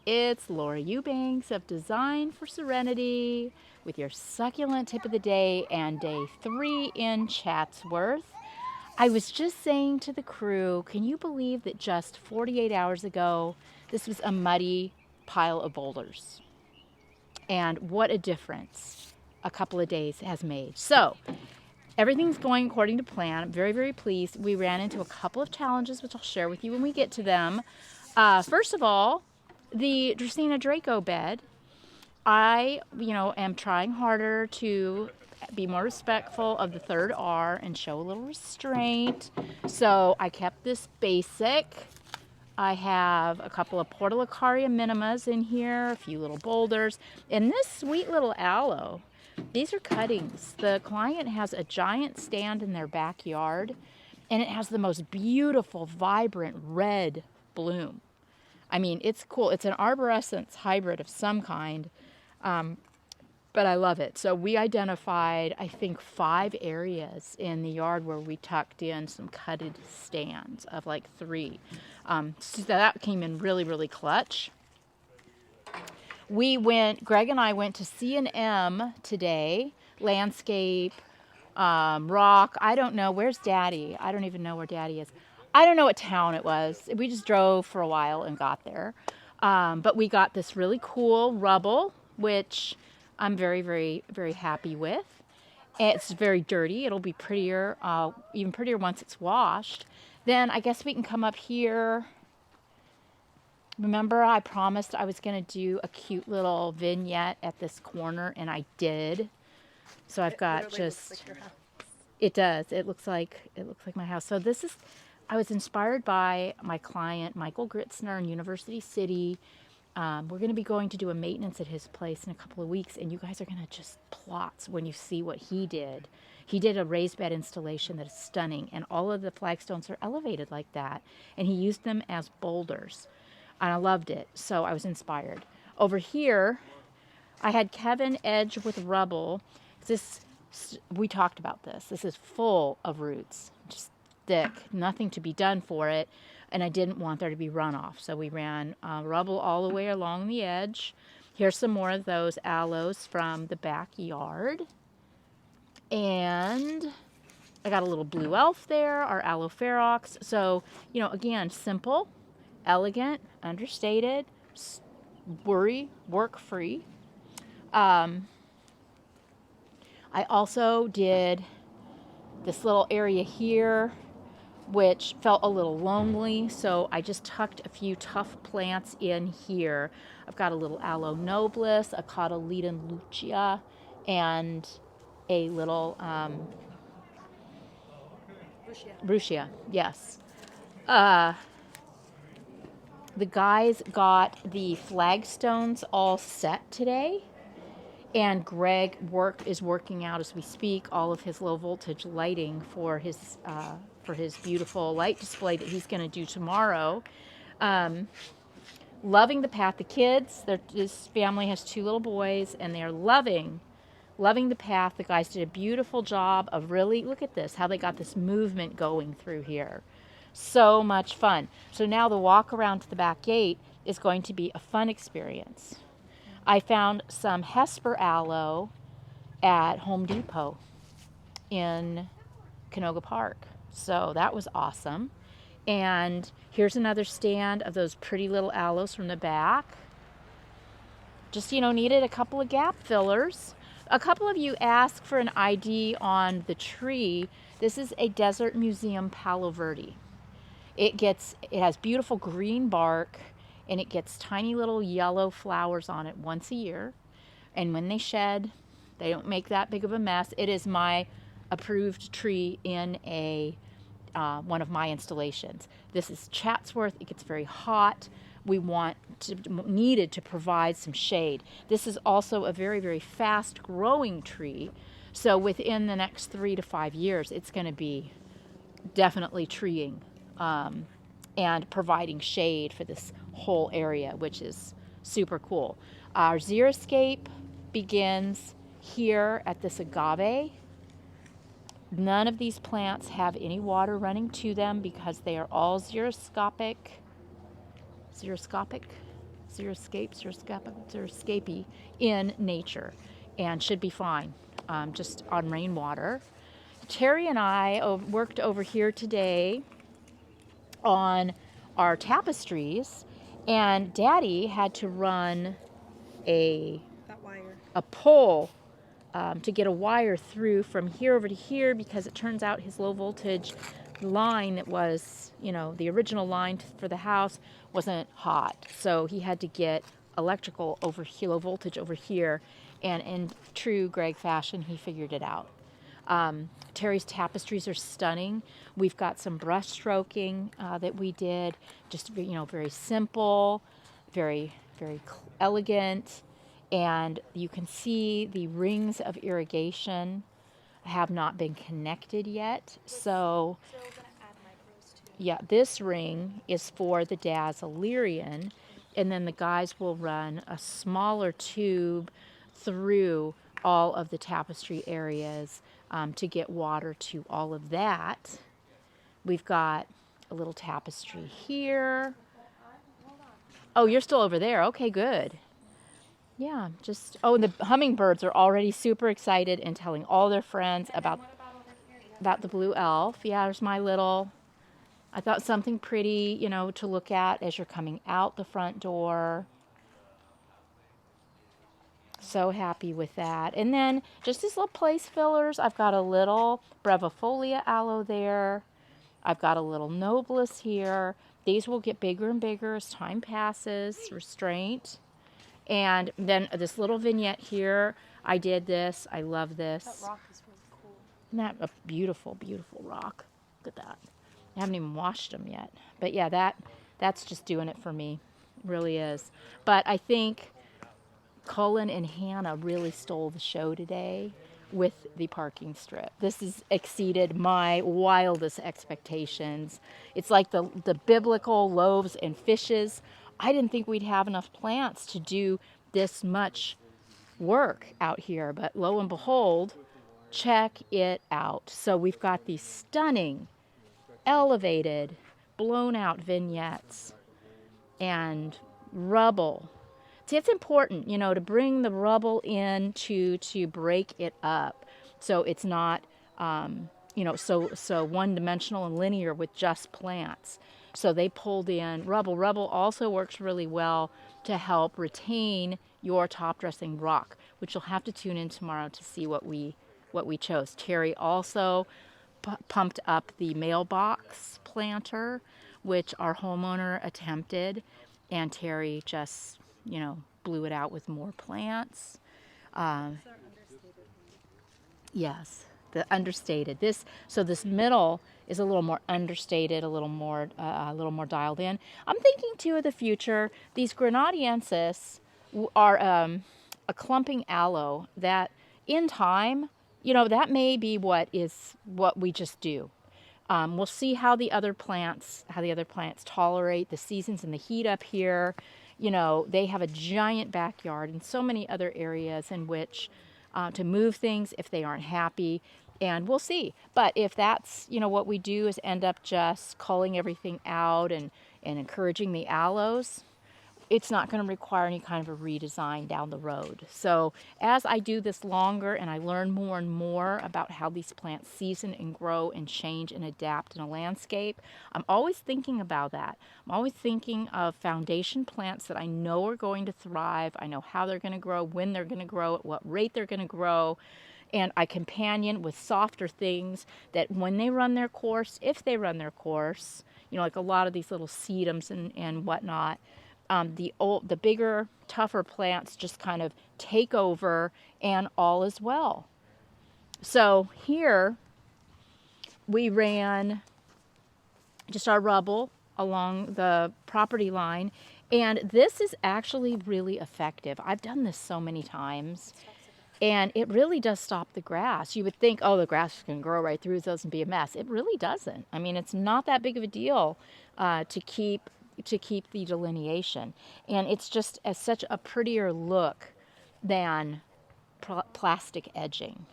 It's Laura Eubanks of Design for Serenity with your succulent tip of the day and day 3 in Chatsworth. I was just saying to the crew, can you believe that just 48 hours ago, this was a muddy pile of boulders? And what a difference a couple of days has made. So, everything's going according to plan. I'm very, very pleased. We ran into a couple of challenges, which I'll share with you when we get to them. First of all, the Dristina Draco bed. I, am trying harder to be more respectful of the third R and show a little restraint. So I kept this basic. I have a couple of Portulacaria minimas in here, a few little boulders, and this sweet little aloe. These are cuttings. The client has a giant stand in their backyard, and it has the most beautiful, vibrant red bloom. I mean, it's cool. It's an arborescence hybrid of some kind, but I love it. So we identified, I think, 5 areas in the yard where we tucked in some cutted stands of like 3. So that came in really, really clutch. Greg and I went to C&M today, landscape, rock. I don't know. Where's Daddy? I don't even know where Daddy is. I don't know what town it was. We just drove for a while and got there. But we got this really cool Rubble, which I'm very, very, very happy with. It's very dirty. It'll be prettier, even prettier once it's washed. Then I guess we can come up here. Remember, I promised I was going to do a cute little vignette at this corner, and I did. So I've got just, looks like your house. It does. It looks like my house. So this is, I was inspired by my client, Michael Gritzner in University City. We're going to be going to do a maintenance at his place in a couple of weeks, and you guys are going to just plot when you see what he did. He did a raised bed installation that is stunning, and all of the flagstones are elevated like that, and he used them as boulders, and I loved it, so I was inspired. Over here, I had Kevin edge with Rubble. We talked about this. This is full of roots, just thick, nothing to be done for it, and I didn't want there to be runoff, so we ran Rubble all the way along the edge. Here's some more of those aloes from the backyard, and I got a little blue elf there, our aloe ferox. So, again, simple, elegant, understated, work-free. I also did this little area here, which felt a little lonely, so I just tucked a few tough plants in here. I've got a little aloe nobilis, a cotyledon lucia, and a little Ruchia, yes. The guys got the flagstones all set today, and Greg is working out as we speak all of his low voltage lighting for his beautiful light display that he's going to do tomorrow. Loving the path. The kids, his family has 2 little boys, and they're loving the path. The guys did a beautiful job of really, look at this, how they got this movement going through here. So much fun. So now the walk around to the back gate is going to be a fun experience. I found some Hesper aloe at Home Depot in Canoga Park. So that was awesome. And here's another stand of those pretty little aloes from the back. Just, needed a couple of gap fillers. A couple of you asked for an ID on the tree. This is a Desert Museum Palo Verde. It has beautiful green bark, and it gets tiny little yellow flowers on it once a year. And when they shed, they don't make that big of a mess. It is my approved tree in one of my installations. This is Chatsworth. It gets very hot. We needed to provide some shade. This is also a very, very fast growing tree. So within the next 3 to 5 years, it's going to be definitely treeing and providing shade for this whole area, which is super cool. Our xeriscape begins here at this agave. None of these plants have any water running to them because they are all xeriscopic xeriscapy in nature and should be fine, just on rainwater. Terry and I worked over here today on our tapestries, and Daddy had to run a pole to get a wire through from here over to here, because it turns out his low voltage line that was, the original line for the house wasn't hot. So he had to get electrical over here, low voltage over here, and in true Greg fashion, he figured it out. Terry's tapestries are stunning. We've got some brush stroking that we did, just very simple, very elegant, and you can see the rings of irrigation have not been connected yet. So we're gonna add micros too. Yeah, this ring is for the Dazzlerian, and then the guys will run a smaller tube through all of the tapestry areas to get water to all of that. We've got a little tapestry here. Oh, you're still over there. Okay, good. Yeah, and the hummingbirds are already super excited and telling all their friends about the blue elf. Yeah, there's my little, I thought something pretty, to look at as you're coming out the front door. So happy with that. And then just these little place fillers. I've got a little brevifolia aloe there. I've got a little nobilis here. These will get bigger and bigger as time passes. Restraint. And then this little vignette here. I did this. I love this. That rock is really cool. Isn't that a beautiful, beautiful rock? Look at that. I haven't even washed them yet. But yeah, that's just doing it for me. It really is. But I think Cullen and Hannah really stole the show today with the parking strip. This has exceeded my wildest expectations. It's like the biblical loaves and fishes. I didn't think we'd have enough plants to do this much work out here, but lo and behold, check it out. So we've got these stunning, elevated, blown out vignettes and rubble. See, it's important, to bring the rubble in to break it up, so it's not, so one-dimensional and linear with just plants. So they pulled in rubble. Rubble also works really well to help retain your top dressing rock, which you'll have to tune in tomorrow to see what we chose. Terry also pumped up the mailbox planter, which our homeowner attempted, and Terry just blew it out with more plants. Yes, the understated. This middle is a little more understated, a little more dialed in. I'm thinking too of the future. These Granadiensis are a clumping aloe that, in time, that may be what we just do. We'll see how the other plants tolerate the seasons and the heat up here. They have a giant backyard and so many other areas in which to move things if they aren't happy, and we'll see. But if that's, what we do is end up just culling everything out and encouraging the aloes, it's not going to require any kind of a redesign down the road. So as I do this longer and I learn more and more about how these plants season and grow and change and adapt in a landscape, I'm always thinking about that. I'm always thinking of foundation plants that I know are going to thrive. I know how they're going to grow, when they're going to grow, at what rate they're going to grow. And I companion with softer things that when they run their course, if they run their course, like a lot of these little sedums and whatnot, the bigger, tougher plants just kind of take over, and all is well. So here we ran just our rubble along the property line, and this is actually really effective. I've done this so many times, and it really does stop the grass. You would think, the grass can grow right through those and be a mess. It really doesn't. I mean, it's not that big of a deal to keep the delineation, and it's just such a prettier look than plastic edging.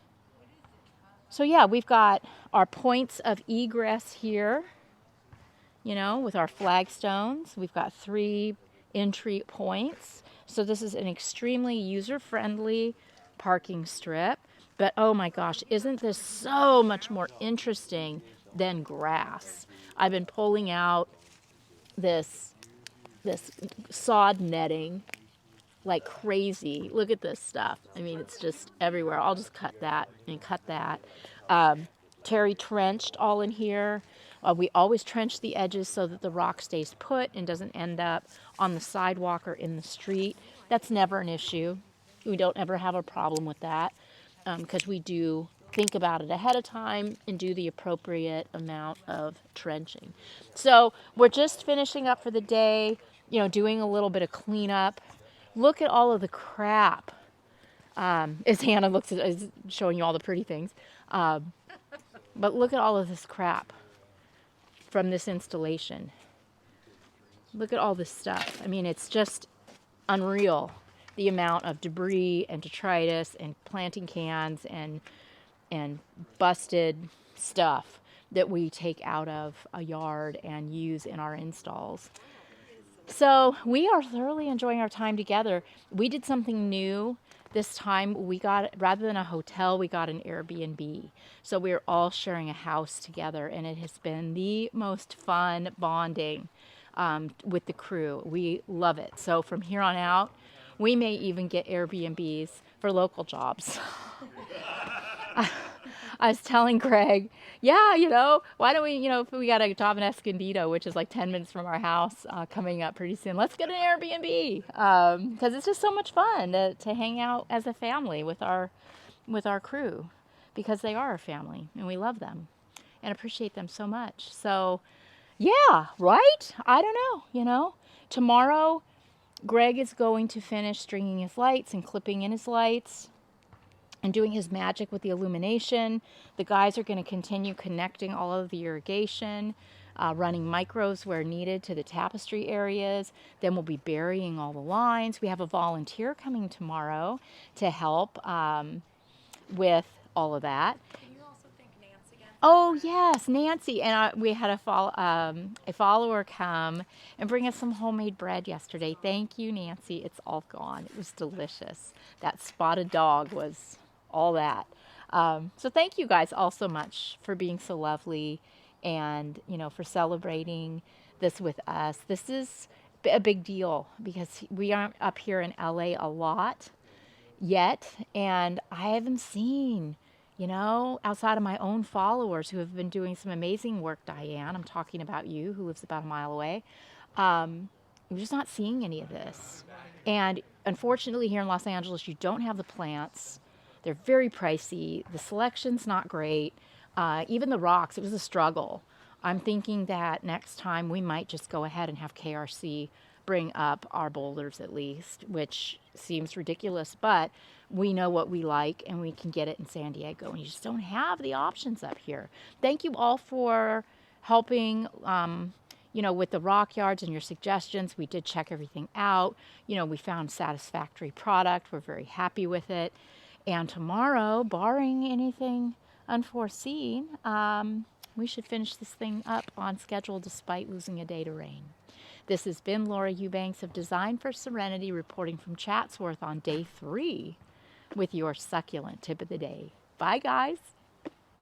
So yeah, we've got our points of egress here, with our flagstones. We've got 3 entry points. So this is an extremely user-friendly parking strip. But oh my gosh, isn't this so much more interesting than grass? I've been pulling out this sod netting like crazy. Look at this stuff. I mean, it's just everywhere. I'll just cut that and cut that. Terry trenched all in here. We always trench the edges so that the rock stays put and doesn't end up on the sidewalk or in the street. That's never an issue. We don't ever have a problem with that because we do think about it ahead of time and do the appropriate amount of trenching. So we're just finishing up for the day, doing a little bit of cleanup. Look at all of the crap. As Hannah is showing you all the pretty things. But look at all of this crap from this installation. Look at all this stuff. I mean, it's just unreal, the amount of debris and detritus and planting cans and busted stuff that we take out of a yard and use in our installs. So we are thoroughly enjoying our time together. We did something new this time. We got, rather than a hotel, we got an Airbnb. So we're all sharing a house together, and it has been the most fun bonding with the crew. We love it. So from here on out, we may even get Airbnbs for local jobs. I was telling Greg, yeah, why don't we, if we got a job in Escondido, which is like 10 minutes from our house coming up pretty soon, let's get an Airbnb because it's just so much fun to hang out as a family with our crew because they are our family and we love them and appreciate them so much. So, yeah, right? I don't know, Tomorrow, Greg is going to finish stringing his lights and clipping in his lights and doing his magic with the illumination. The guys are going to continue connecting all of the irrigation, running micros where needed to the tapestry areas. Then we'll be burying all the lines. We have a volunteer coming tomorrow to help with all of that. Can you also thank Nancy again? Oh yes, Nancy, and we had a follower come and bring us some homemade bread yesterday. Thank you, Nancy. It's all gone. It was delicious. That spotted dog was all that. So thank you guys all so much for being so lovely and, for celebrating this with us. This is a big deal because we aren't up here in LA a lot yet. And I haven't seen, outside of my own followers who have been doing some amazing work, Diane, I'm talking about you, who lives about a mile away. I'm just not seeing any of this. And unfortunately here in Los Angeles, you don't have the plants. They're very pricey. The selection's not great. Even the rocks, it was a struggle. I'm thinking that next time we might just go ahead and have KRC bring up our boulders at least, which seems ridiculous, but we know what we like and we can get it in San Diego, and you just don't have the options up here. Thank you all for helping, with the rock yards and your suggestions. We did check everything out. We found satisfactory product. We're very happy with it. And tomorrow, barring anything unforeseen, we should finish this thing up on schedule despite losing a day to rain. This has been Laura Eubanks of Design for Serenity reporting from Chatsworth on day 3 with your succulent tip of the day. Bye, guys.